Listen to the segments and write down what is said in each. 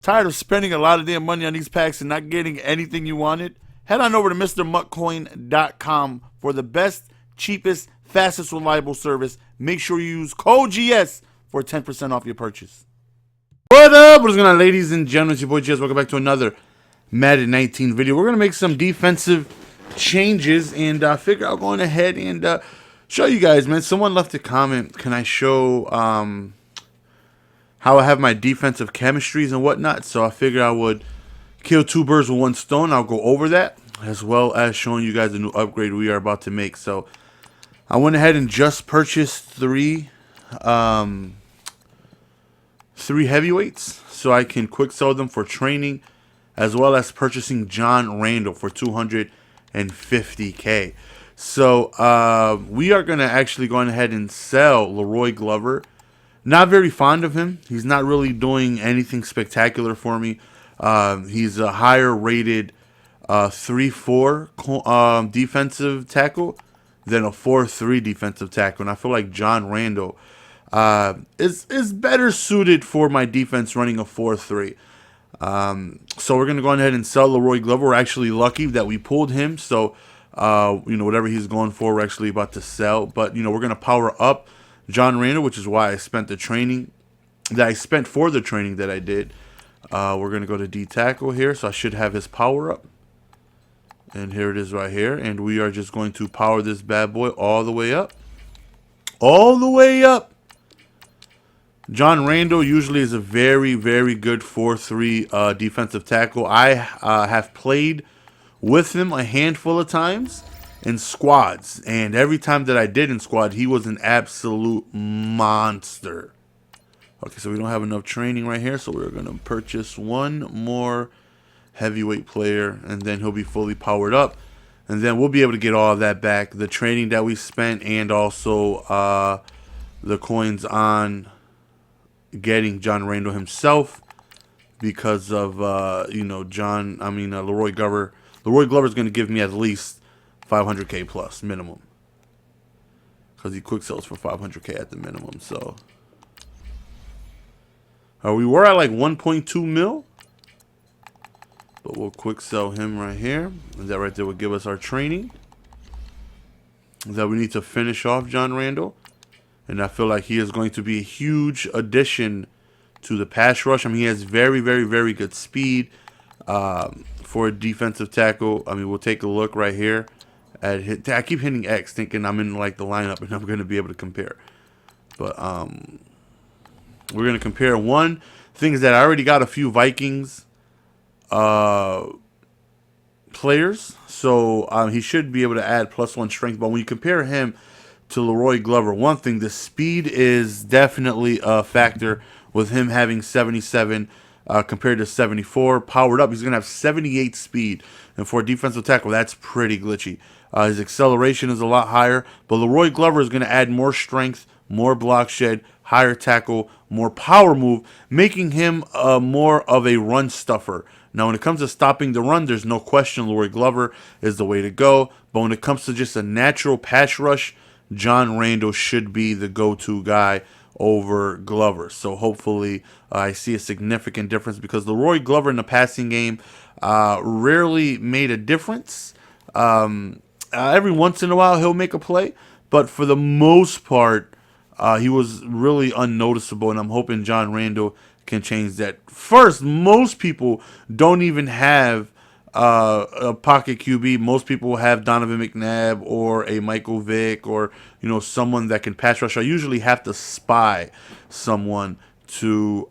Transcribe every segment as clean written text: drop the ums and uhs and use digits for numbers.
Tired of spending a lot of damn money on these packs and not getting anything you wanted? Head on over to MrMuckCoin.com for the best, cheapest, fastest, reliable service. Make sure you use code GS for 10% off your purchase. What up? What is going on, ladies and gentlemen? It's your boy GS. Welcome back to another Madden 19 video. We're going to make some defensive changes and figure out going ahead and show you guys, man. Someone left a comment. Can I show how I have my defensive chemistries and whatnot? So I figured I would kill two birds with one stone. I'll go over that as well as showing you guys the new upgrade we are about to make. So I went ahead and just purchased three heavyweights so I can quick sell them for training, as well as purchasing John Randle for 250K. So we are going to actually go ahead and sell Leroy Glover. Not very fond of him. He's not really doing anything spectacular for me. He's a higher rated 3-4 defensive tackle than a 4-3 defensive tackle. And I feel like John Randle is better suited for my defense running a 4-3. So we're going to go ahead and sell Leroy Glover. We're actually lucky that we pulled him. So, whatever he's going for, we're actually about to sell. But, we're going to power up John Randle, which is why I spent the training that I spent for the training that I did. We're going to go to D tackle here. So I should have his power up. And here it is right here. And we are just going to power this bad boy all the way up. All the way up. John Randle usually is a very, very good 4-3 defensive tackle. I have played with him a handful of times in squads. And every time that I did in squad, he was an absolute monster. Okay, so we don't have enough training right here. So we're going to purchase one more heavyweight player, and then he'll be fully powered up, and then we'll be able to get all of that back, the training that we spent, and also the coins on getting John Randle himself, because of Leroy Glover. Leroy Glover is going to give me at least 500K plus minimum, because he quick sells for 500K at the minimum. So we were at like 1.2 mil. But we'll quick sell him right here. And that right there will give us our training that we need to finish off John Randle. And I feel like he is going to be a huge addition to the pass rush. I mean, he has very, very, very good speed for a defensive tackle. I mean, we'll take a look right here at hit. I keep hitting X thinking I'm in like the lineup and I'm going to be able to compare. But we're going to compare. One thing is that I already got a few Vikings players, so he should be able to add +1 strength. But when you compare him to Leroy Glover, one thing, the speed is definitely a factor with him having 77 compared to 74. Powered up, he's going to have 78 speed, and for a defensive tackle, that's pretty glitchy. His acceleration is a lot higher, but Leroy Glover is going to add more strength, more block shed, higher tackle, more power move, making him more of a run stuffer. Now, when it comes to stopping the run, there's no question Leroy Glover is the way to go. But when it comes to just a natural pass rush, John Randle should be the go-to guy over Glover. So hopefully I see a significant difference, because Leroy Glover in the passing game rarely made a difference. Every once in a while he'll make a play, but for the most part he was really unnoticeable, and I'm hoping John Randle can change that. First, most people don't even have a pocket QB. Most people have Donovan McNabb or a Michael Vick, or someone that can pass rush. I usually have to spy someone to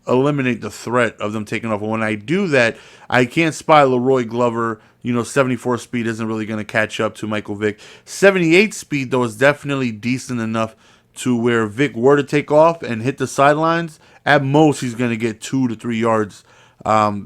eliminate the threat of them taking off. And when I do that, I can't spy Leroy Glover. 74 speed isn't really going to catch up to Michael Vick. 78 speed, though, is definitely decent enough to where Vick were to take off and hit the sidelines, at most he's going to get 2 to 3 yards,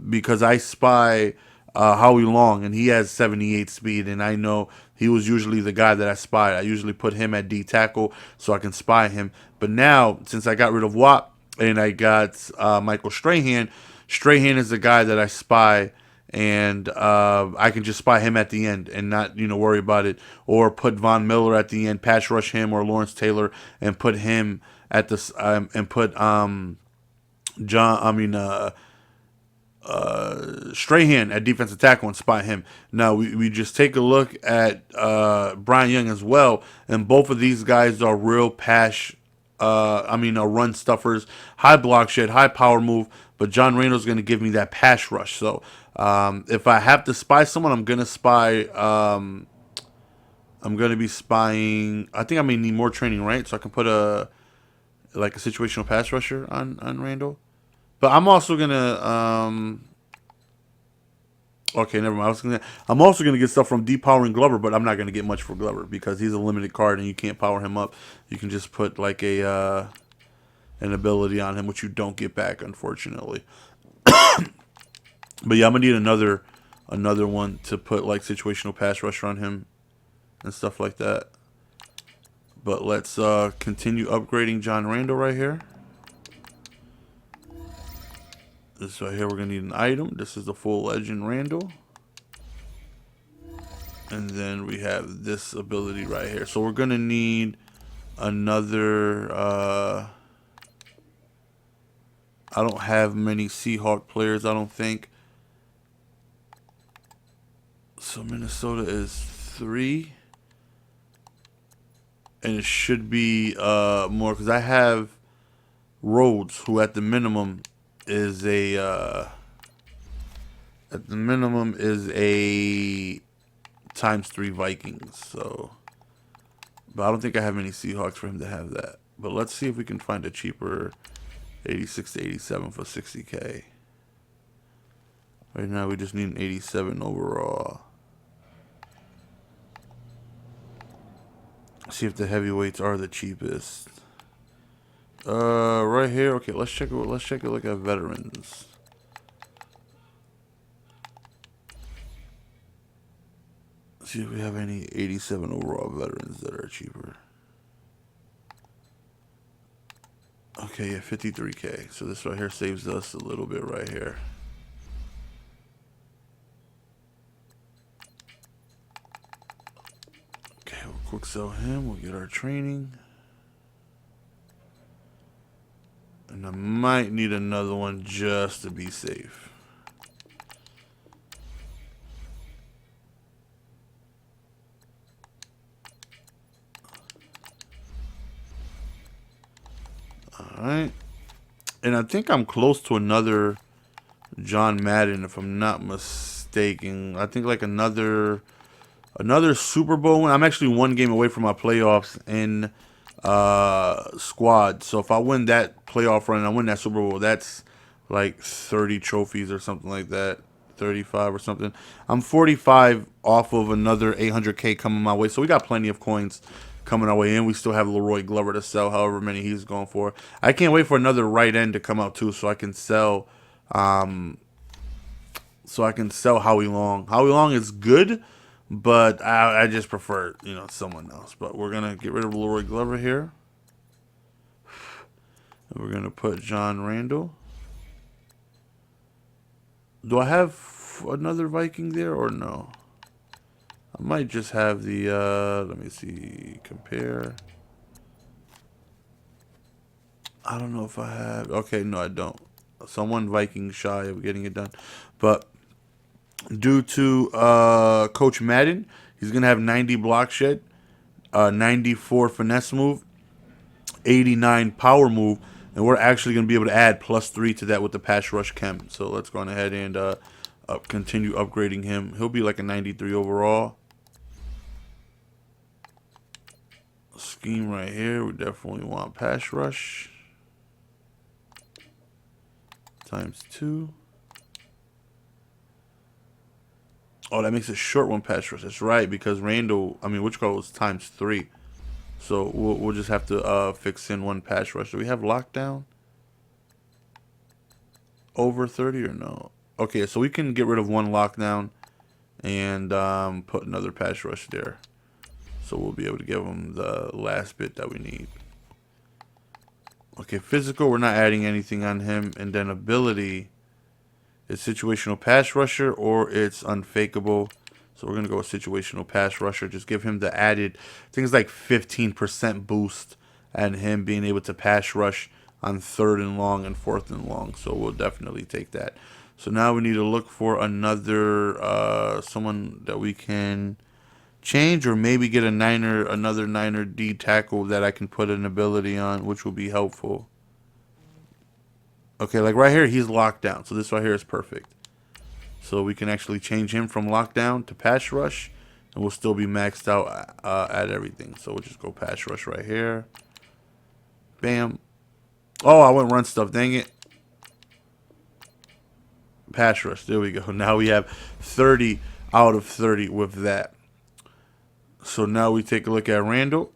because I spy Howie Long, and he has 78 speed, and I know he was usually the guy that I spied. I usually put him at D tackle so I can spy him. But now, since I got rid of Watt and I got Michael Strahan is the guy that I spy, and I can just spy him at the end and not worry about it, or put Von Miller at the end, pass rush him, or Lawrence Taylor, and put him at the and put Strahan at defensive tackle and spy him. Now we just take a look at Brian Young as well, and both of these guys are real run stuffers, high block shed, high power move. But John Randle's going to give me that pass rush. So if I have to spy someone, I'm going to spy. I'm going to be spying. I think I may need more training, right? So I can put a situational pass rusher on Randle. But I'm also gonna okay, never mind. I'm also gonna get stuff from depowering Glover, but I'm not gonna get much for Glover because he's a limited card and you can't power him up. You can just put like a an ability on him, which you don't get back, unfortunately. But yeah, I'm gonna need another one to put like situational pass rusher on him and stuff like that. But let's continue upgrading John Randle right here. This right here, we're going to need an item. This is the full legend Randle. And then we have this ability right here. So we're going to need another... I don't have many Seahawk players, I don't think. So Minnesota is 3. And it should be more, because I have Rhodes, who at the minimum is a ×3 Vikings. So, but I don't think I have any Seahawks for him to have that. But let's see if we can find a cheaper 86 to 87 for 60K. Right now we just need an 87 overall. See if the heavyweights are the cheapest. Right here. Okay, let's check it. Let's check it. Look at veterans. See if we have any 87 overall veterans that are cheaper. Okay, yeah, 53K. So this right here saves us a little bit right here. Okay, we'll quick sell him. We'll get our training. And I might need another one just to be safe. Alright. And I think I'm close to another John Madden, if I'm not mistaken. I think like another Super Bowl win. I'm actually one game away from my playoffs in squad. So if I win that playoff run and I win that Super Bowl, that's like 30 trophies or something like that. 35 or something. I'm 45 off of another 800K coming my way. So we got plenty of coins coming our way in. We still have Leroy Glover to sell, however many he's going for. I can't wait for another right end to come out too, so I can sell. Howie Long. Howie Long is good, but I just prefer someone else. But we're gonna get rid of Leroy Glover here. And we're gonna put John Randle. Do I have another Viking there or no? I might just have the, let me see, compare. I don't know if I have, okay, no, I don't. So I'm one Viking shy of getting it done. But due to Coach Madden, he's going to have 90 block shed, 94 finesse move, 89 power move, and we're actually going to be able to add +3 to that with the pass rush chem. So let's go on ahead and continue upgrading him. He'll be like a 93 overall. Scheme right here, we definitely want pass rush ×2. Oh, that makes a short one pass rush. That's right, because Randle, which call was ×3. So we'll just have to fix in one pass rush. Do we have lockdown over 30 or no? Okay, so we can get rid of one lockdown and put another pass rush there. So we'll be able to give him the last bit that we need. Okay, physical, we're not adding anything on him. And then ability is situational pass rusher or it's unfakeable. So we're going to go with situational pass rusher. Just give him the added, I think it's like 15% boost and him being able to pass rush on 3rd and long and 4th and long. So we'll definitely take that. So now we need to look for another someone that we can change, or maybe get another Niner D tackle that I can put an ability on, which will be helpful. Okay, like right here, he's locked down. So this right here is perfect. So we can actually change him from lockdown to pass rush, and we'll still be maxed out at everything. So we'll just go pass rush right here. Bam. Oh, I went run stuff. Dang it. Pass rush. There we go. Now we have 30 out of 30 with that. So now we take a look at Randle.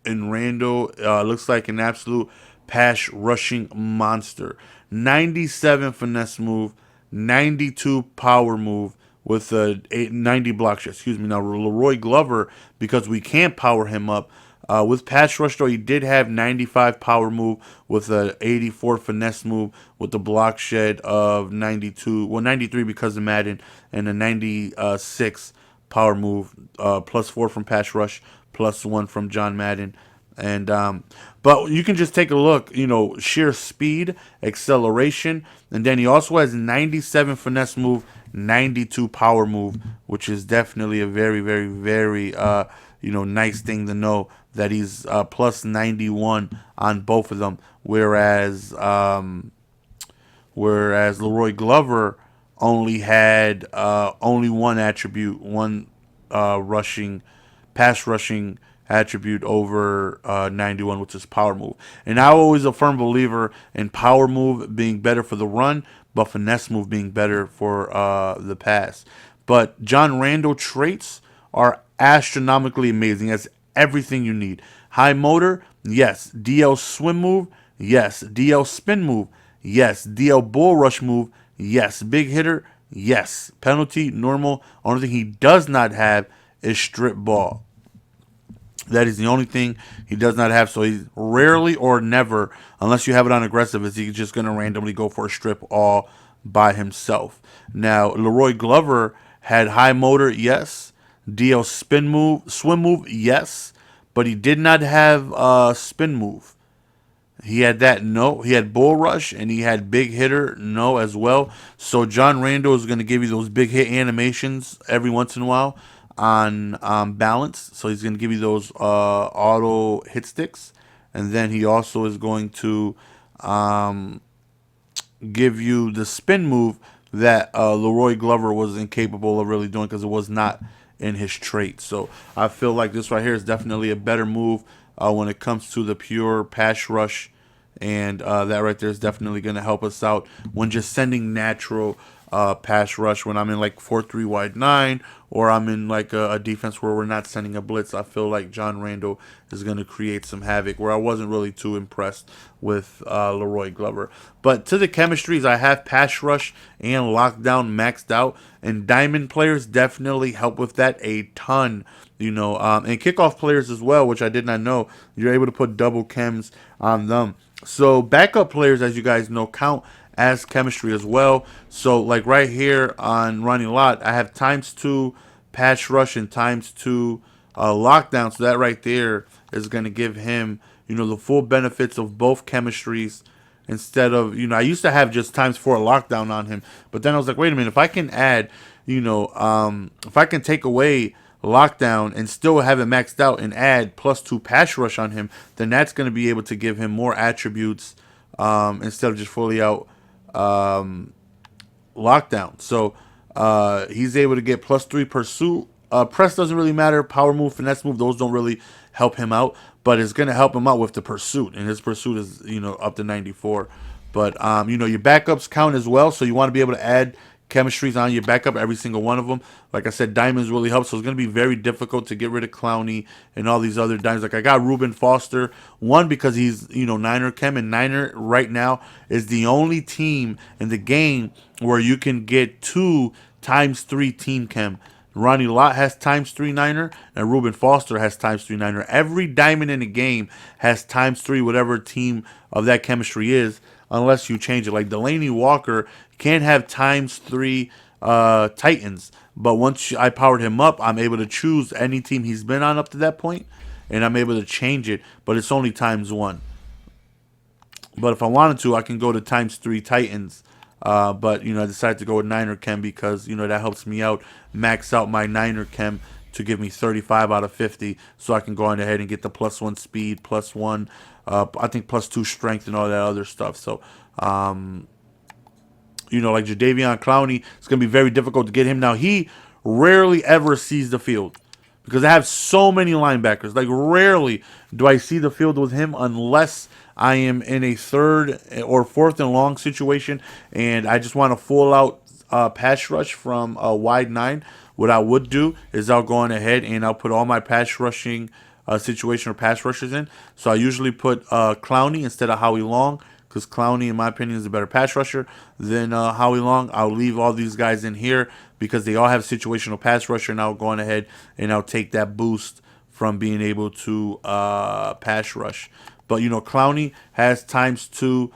And Randle looks like an absolute pass rushing monster. 97 finesse move, 92 power move with a 90 block shot. Excuse me. Now Leroy Glover, because we can't power him up with pass rush, though he did have 95 power move with a 84 finesse move with the block shed of 92, well 93 because of Madden, and a 96 power move, +4 from pass rush, +1 from John Madden. And but you can just take a look, sheer speed, acceleration, and then he also has 97 finesse move, 92 power move, which is definitely a very, very, very nice thing to know that he's +91 on both of them, whereas Leroy Glover only had only one attribute, one pass rushing attribute over 91, which is power move. And I'm always a firm believer in power move being better for the run, but finesse move being better for the pass. But John Randle traits are astronomically amazing. That's everything you need. High motor, yes. DL swim move, yes. DL spin move, yes. DL bull rush move, yes. Big hitter, yes. Penalty, normal. Only thing he does not have is strip ball. That is the only thing he does not have. So he's rarely or never, unless you have it on aggressive, is he just going to randomly go for a strip all by himself. Now, Leroy Glover had high motor, yes. DL spin move, swim move, yes. But he did not have spin move. He had that, no. He had bull rush, and he had big hitter, no, as well. So John Randle is going to give you those big hit animations every once in a while on balance. So he's going to give you those auto hit sticks. And then he also is going to give you the spin move that Leroy Glover was incapable of really doing because it was not in his trait. So I feel like this right here is definitely a better move when it comes to the pure pass rush. And that right there is definitely going to help us out when just sending natural pass rush. When I'm in like 4-3 wide 9, or I'm in like a defense where we're not sending a blitz, I feel like John Randle is going to create some havoc, where I wasn't really too impressed with Leroy Glover. But to the chemistries, I have pass rush and lockdown maxed out, and diamond players definitely help with that a ton. And kickoff players as well, which I did not know. You're able to put double chems on them. So backup players, as you guys know, count as chemistry as well. So like right here on Ronnie Lott, I have ×2 pass rush and ×2 lockdown. So that right there is going to give him, the full benefits of both chemistries. Instead of, I used to have just ×4 lockdown on him, but then I was like, wait a minute, if I can add, if I can take away lockdown and still have it maxed out and add +2 pass rush on him, then that's going to be able to give him more attributes instead of just fully out lockdown. So he's able to get +3 pursuit. Press doesn't really matter. Power move, finesse move, those don't really help him out, but it's going to help him out with the pursuit, and his pursuit is up to 94. But your backups count as well, so you want to be able to add chemistries on your backup, every single one of them. Like I said, diamonds really help, so it's going to be very difficult to get rid of Clowney and all these other diamonds. Like I got Reuben Foster, one because he's Niner chem, and Niner right now is the only team in the game where you can get 2 ×3 team chem. Ronnie Lott has ×3 Niner, and Reuben Foster has ×3 Niner. Every diamond in the game has ×3 whatever team of that chemistry is, unless you change it. Like Delaney Walker can't have ×3 Titans, but once I powered him up, I'm able to choose any team he's been on up to that point, and I'm able to change it, but it's only ×1. But if I wanted to, I can go to ×3 Titans. But I decided to go with Niner Chem because that helps me out, max out my Niner Chem to give me 35 out of 50, so I can go on ahead and get the +1 speed, +1, I think +2 strength and all that other stuff. So, like Jadeveon Clowney, it's gonna be very difficult to get him. Now he rarely ever sees the field because I have so many linebackers. Like rarely do I see the field with him unless I am in a 3rd or 4th and long situation and I just want a full out pass rush from a wide 9. What I would do is I'll go on ahead and I'll put all my pass rushing situation or pass rushers in. So I usually put Clowney instead of Howie Long, because Clowney, in my opinion, is a better pass rusher than Howie Long. I'll leave all these guys in here because they all have situational pass rusher, and I'll go on ahead and I'll take that boost from being able to pass rush. But, Clowney has ×2.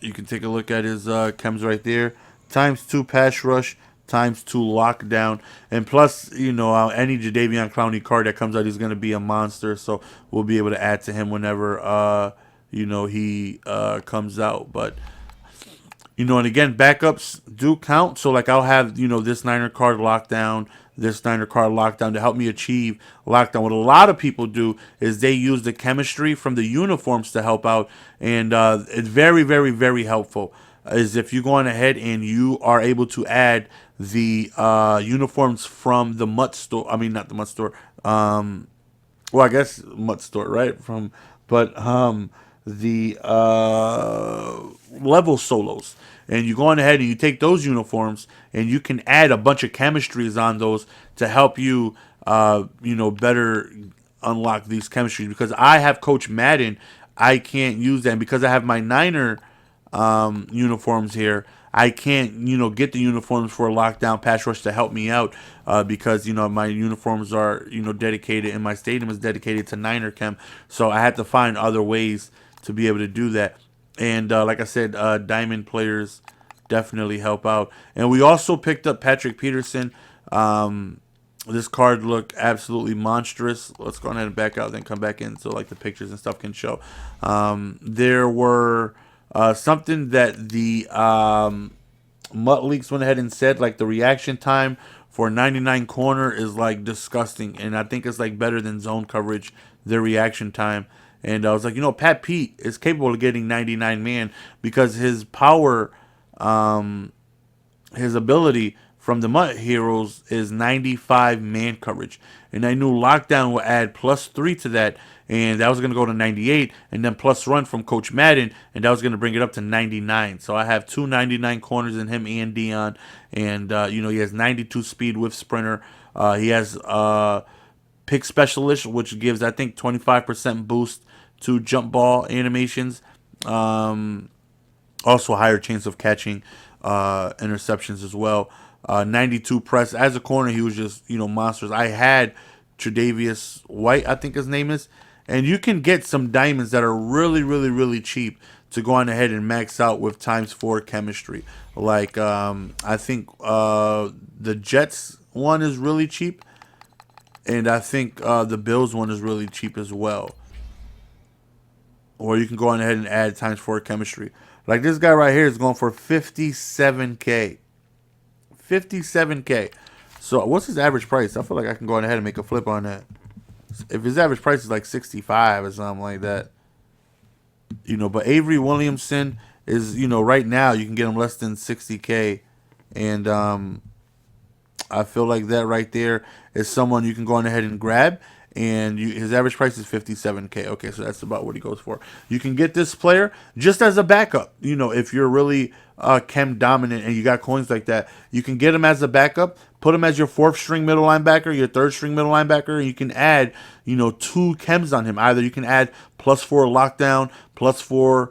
You can take a look at his chems right there. ×2 pass rush, ×2 lockdown, and plus, any Jadeveon Clowney card that comes out is going to be a monster. So we'll be able to add to him whenever he comes out. But and again, backups do count. So like I'll have this Niner card lockdown, this Niner card lockdown to help me achieve lockdown. What a lot of people do is they use the chemistry from the uniforms to help out, and it's very, very, very helpful. Is if you go on ahead and you are able to add the uniforms from the Mutt store. I mean, not the Mutt store. Well, I guess Mutt store, right? But the level solos. And you go on ahead and you take those uniforms and you can add a bunch of chemistries on those to help you, better unlock these chemistries. Because I have Coach Madden, I can't use them because I have my Niner uniforms here. I can't, get the uniforms for a lockdown pass rush to help me out because, my uniforms are, dedicated and my stadium is dedicated to Niner Chem. So I had to find other ways to be able to do that. And like I said, diamond players definitely help out. And we also picked up Patrick Peterson. This card looked absolutely monstrous. Let's go ahead and back out, then come back in so like the pictures and stuff can show. There were something that the Mutt Leaks went ahead and said, like the reaction time for 99 corner is like disgusting. And I think it's like better than zone coverage, their reaction time. And I was like, Pat Pete is capable of getting 99 man because his power, his ability from the Mutt Heroes is 95 man coverage. And I knew lockdown would add +3 to that. And that was going to go to 98. And then plus run from Coach Madden. And that was going to bring it up to 99. So I have 2 99 corners in him and Dion. And, he has 92 speed with sprinter. He has pick specialist, which gives, I think, 25% boost to jump ball animations. Also a higher chance of catching interceptions as well. 92 press. As a corner, he was just, monsters. I had Tre'Davious White, I think his name is. And you can get some diamonds that are really, really, really cheap to go on ahead and max out with ×4 chemistry. Like, I think the Jets one is really cheap. And I think the Bills one is really cheap as well. Or you can go on ahead and add ×4 chemistry. Like this guy right here is going for 57K. 57K. So what's his average price? I feel like I can go on ahead and make a flip on that. If his average price is like 65 or something like that. But Avery Williamson is, right now you can get him less than 60K. And I feel like that right there is someone you can go on ahead and grab. And his average price is 57K. Okay, so that's about what he goes for. You can get this player just as a backup. If you're really chem dominant and you got coins like that, you can get him as a backup, put him as your 4th string middle linebacker, your 3rd string middle linebacker, and you can add, 2 chems on him. Either you can add +4 lockdown, +4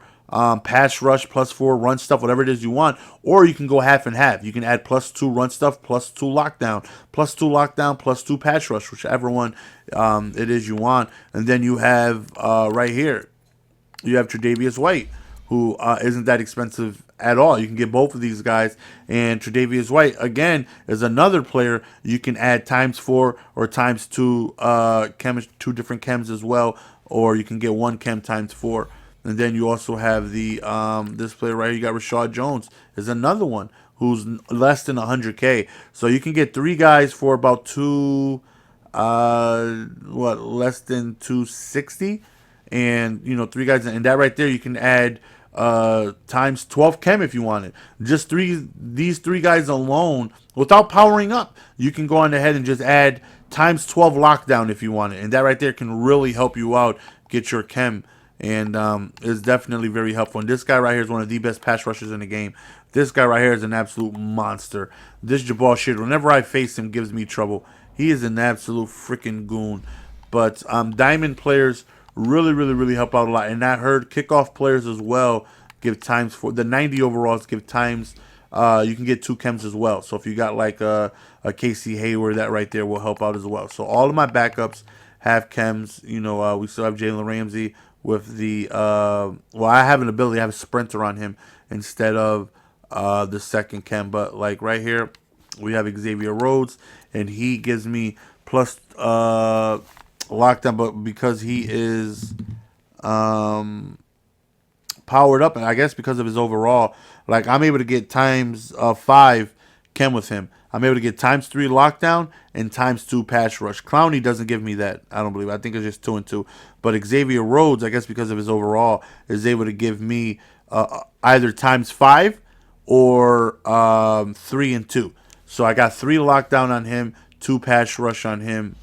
pass rush, +4 run stuff, whatever it is you want, or you can go half and half. You can add +2 run stuff, +2 lockdown, +2 lockdown, +2 pass rush, whichever one it is you want. And then you have right here, you have Tre'Davious White, who isn't that expensive at all. You can get both of these guys. And Tre'Davious White, again, is another player you can add ×4 or ×2 two different chems as well, or you can get one chem ×4. And then you also have the this player right here. You got Rashad Jones is another one who's less than 100K. So you can get three guys for about less than 260, and three guys, and that right there you can add ×12 chem if you wanted. Just these three guys alone without powering up, you can go on ahead and just add ×12 lockdown if you want it, and that right there can really help you out get your chem, and is definitely very helpful. And this guy right here is one of the best pass rushers in the game. This guy right here is an absolute monster. This Jabal shit, whenever I face him, gives me trouble. He is an absolute freaking goon. But diamond players really, really, really help out a lot. And I heard kickoff players as well give ×4. The 90 overalls give times. You can get two chems as well. So if you got like a Casey Hayward, that right there will help out as well. So all of my backups have chems. We still have Jalen Ramsey with the I have an ability. I have a sprinter on him instead of the second chem. But like right here, we have Xavier Rhodes, and he gives me plus lockdown, but because he is powered up, and I guess because of his overall, like I'm able to get ×5 chem with him. I'm able to get ×3 lockdown and ×2 pass rush. Clowney doesn't give me that. I don't believe. I think it's just 2 and 2. But Xavier Rhodes, I guess because of his overall, is able to give me either ×5 or 3 and 2. So I got 3 lockdown on him, 2 pass rush on him.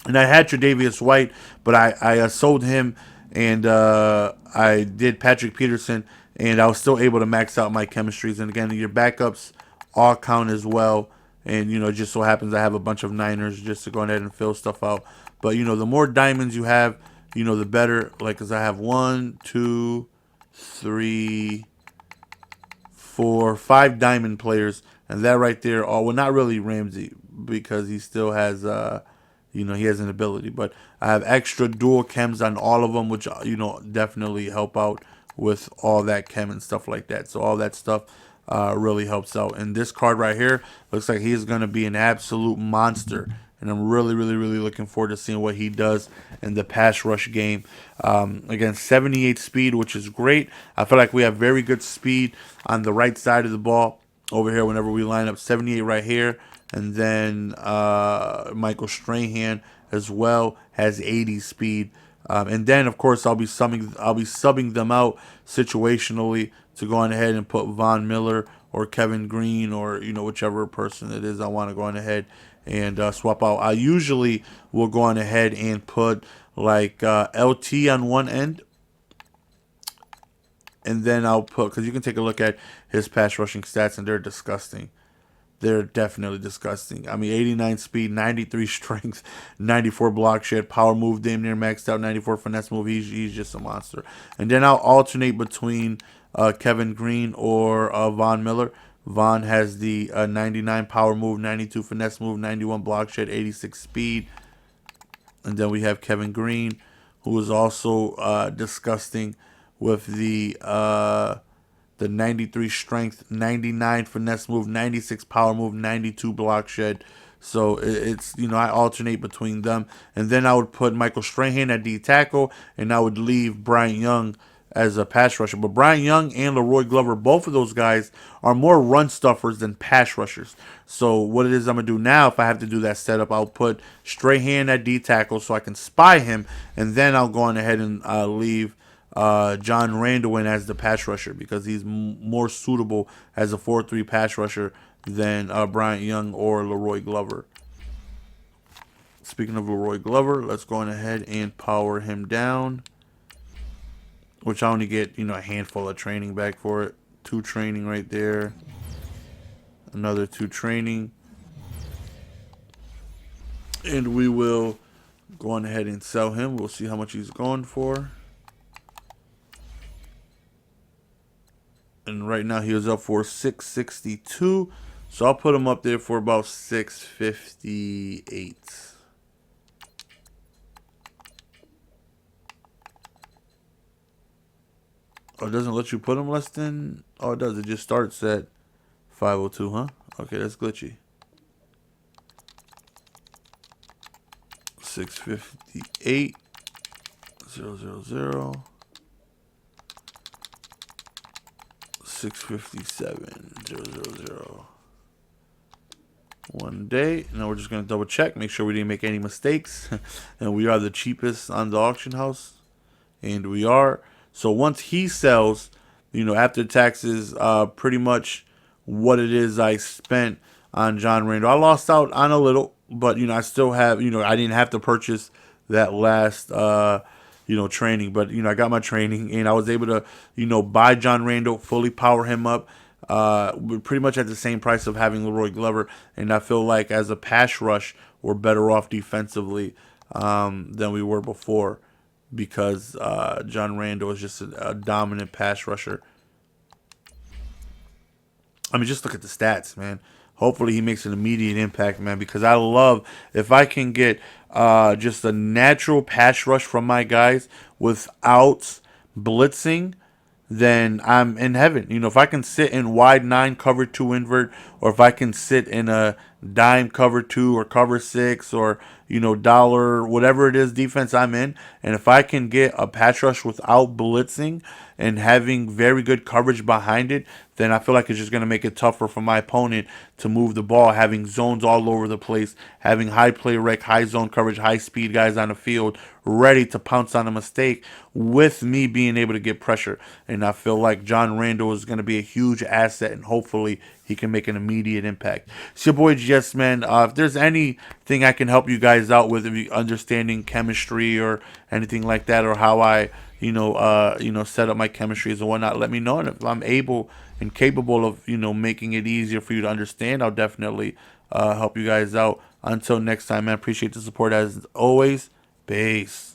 And I had Tre'Davious White, but I sold him, and I did Patrick Peterson, and I was still able to max out my chemistries. And again, your backups all count as well. And, it just so happens I have a bunch of Niners just to go ahead and fill stuff out. But, the more diamonds you have, the better. Like, because I have 1, 2, 3, 4, 5 diamond players. And that right there, not really Ramsey, because he still has, he has an ability. But I have extra dual chems on all of them, which, definitely help out with all that chem and stuff like that. So all that stuff really helps out. And this card right here looks like he's going to be an absolute monster. And I'm really, really, really looking forward to seeing what he does in the pass rush game. Again, 78 speed, which is great. I feel like we have very good speed on the right side of the ball over here whenever we line up. 78 right here. And then Michael Strahan as well has 80 speed. And then, of course, I'll be subbing them out situationally to go on ahead and put Von Miller or Kevin Green or, whichever person it is I want to go on ahead and swap out. I usually will go on ahead and put like LT on one end. And then I'll put, because you can take a look at his pass rushing stats, and they're disgusting. They're definitely disgusting. I mean, 89 speed, 93 strength, 94 block shed, power move damn near maxed out, 94 finesse move. He's just a monster. And then I'll alternate between Kevin Green or Von Miller. Von has the 99 power move, 92 finesse move, 91 block shed, 86 speed. And then we have Kevin Green, who is also disgusting with the 93 strength, 99 finesse move, 96 power move, 92 block shed. So it's, I alternate between them. And then I would put Michael Strahan at D tackle, and I would leave Bryant Young as a pass rusher. But Bryant Young and Leroy Glover, both of those guys are more run stuffers than pass rushers. So what it is I'm going to do now, if I have to do that setup, I'll put Strahan at D tackle so I can spy him, and then I'll go on ahead and leave John Randle in as the pass rusher, because he's more suitable as a 4-3 pass rusher than Bryant Young or Leroy Glover. Speaking of Leroy Glover, let's go on ahead and power him down, which I only get, a handful of training back for it. 2 training right there. Another 2 training. And we will go on ahead and sell him. We'll see how much he's going for. And right now he was up for 662. So I'll put him up there for about 658. Oh, it doesn't let you put him less than. Oh, it does. It just starts at 502, huh? Okay, that's glitchy. 658 000 657 000. One day. Now we're just gonna double check, make sure we didn't make any mistakes, and we are the cheapest on the auction house, and we are. So once he sells, after taxes, pretty much what it is I spent on John Randle. I lost out on a little, but I still have, I didn't have to purchase that last training, but I got my training and I was able to, buy John Randle, fully power him up. We're pretty much at the same price of having Leroy Glover, and I feel like as a pass rush, we're better off defensively than we were before because John Randle is just a dominant pass rusher. I mean, just look at the stats, man. Hopefully, he makes an immediate impact, man. Because I love if I can get just a natural pass rush from my guys without blitzing, then I'm in heaven. If I can sit in wide 9 cover 2 invert, or if I can sit in a dime cover 2 or cover 6 or dollar whatever it is defense I'm in, and if I can get a pass rush without blitzing and having very good coverage behind it, then I feel like it's just going to make it tougher for my opponent to move the ball, having zones all over the place, having high play rec, high zone coverage, high speed guys on the field ready to pounce on a mistake with me being able to get pressure. And I feel like John Randle is going to be a huge asset, and hopefully he can make an immediate impact. It's your boy Jess, man. If there's anything I can help you guys out with, if you understanding chemistry or anything like that, or how I set up my chemistries and whatnot, let me know. And if I'm able and capable of making it easier for you to understand, I'll definitely help you guys out. Until next time, man, appreciate the support as always. Peace.